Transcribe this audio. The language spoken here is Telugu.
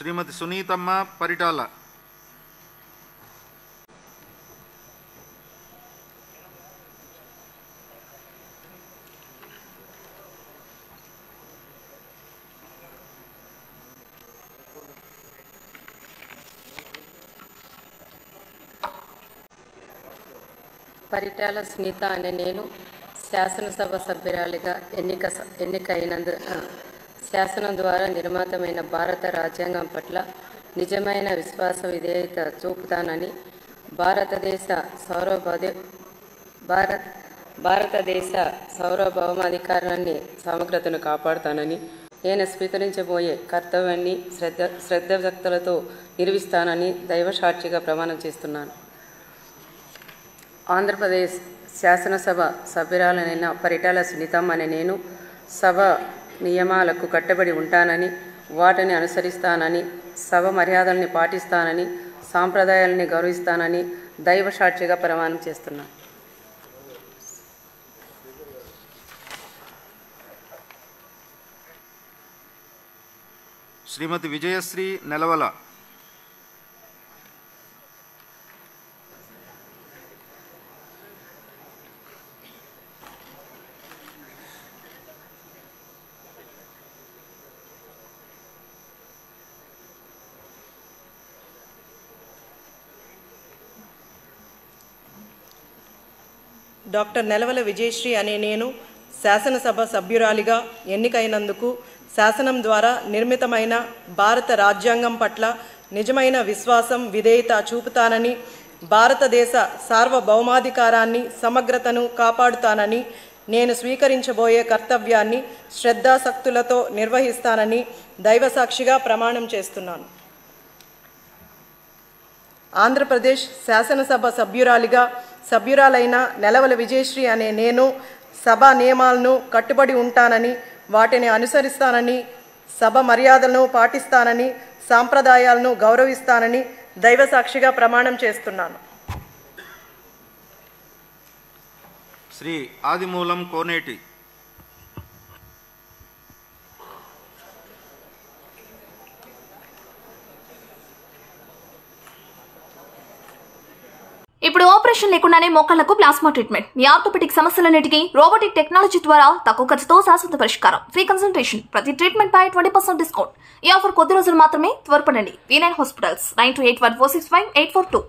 శ్రీమతి సునీతమ్మ పరిటాల. పరిటాల సునీత అనే నేను శాసనసభ సభ్యురాలిగా ఎన్నికైనందు శాసనం ద్వారా నిర్మితమైన భారత రాజ్యాంగం పట్ల నిజమైన విశ్వాస విధేయత చూపుతానని, భారతదేశ సార్వభౌమాధికారాన్ని సమగ్రతను కాపాడుతానని, నేను స్వీకరించబోయే కర్తవ్యాన్ని శ్రద్ధభక్తులతో నిర్వహిస్తానని దైవసాక్షిగా ప్రమాణం చేస్తున్నాను. ఆంధ్రప్రదేశ్ శాసనసభ సభ్యురాలైన పరిటాల సునీతమ్మ అనే నేను సభ నియమాలకు కట్టుబడి ఉంటానని, వాటిని అనుసరిస్తానని, సభ మర్యాదల్ని పాటిస్తానని, సాంప్రదాయాలని గౌరవిస్తానని దైవసాక్షిగా ప్రమాణం చేస్తున్నాను. శ్రీమతి విజయశ్రీ నెలవల. డాక్టర్ నెలవల విజయశ్రీ అనే నేను శాసనసభ సభ్యురాలిగా ఎన్నికైనందుకు శాసనం ద్వారా నిర్మితమైన భారత రాజ్యాంగం పట్ల నిజమైన విశ్వాసం విధేయత చూపుతానని, భారతదేశ సార్వభౌమాధికారాన్ని సమగ్రతను కాపాడుతానని, నేను స్వీకరించబోయే కర్తవ్యాన్ని శ్రద్ధాసక్తులతో నిర్వహిస్తానని దైవసాక్షిగా ప్రమాణం చేస్తున్నాను. ఆంధ్రప్రదేశ్ శాసనసభ సభ్యురాలైన నెలవల విజయశ్రీ అనే నేను సభా నియమాలను కట్టుబడి ఉంటానని, వాటిని అనుసరిస్తానని, సభ మర్యాదలను పాటిస్తానని, సాంప్రదాయాలను గౌరవిస్తానని దైవసాక్షిగా ప్రమాణం చేస్తున్నాను. శ్రీ ఆదిమూలం కోనేటి. ఇప్పుడు ఆపరేషన్ లేకుండానే మోకాళ్లకు ప్లాస్మా ట్రీట్మెంట్. మీ ఆర్థోపెటిక్ సమస్యలన్నిటికీ రోబోటిక్ టెక్నాలజీ ద్వారా తక్కువ ఖర్చుతో శాశ్వత పరిష్కారం. Free consultation. ప్రతి ట్రీట్మెంట్ పై 20% డిస్కౌంట్. ఈ ఆఫర్ కొద్ది రోజులు మాత్రమే. త్వరపడండి. V9 hospitals 9281465842.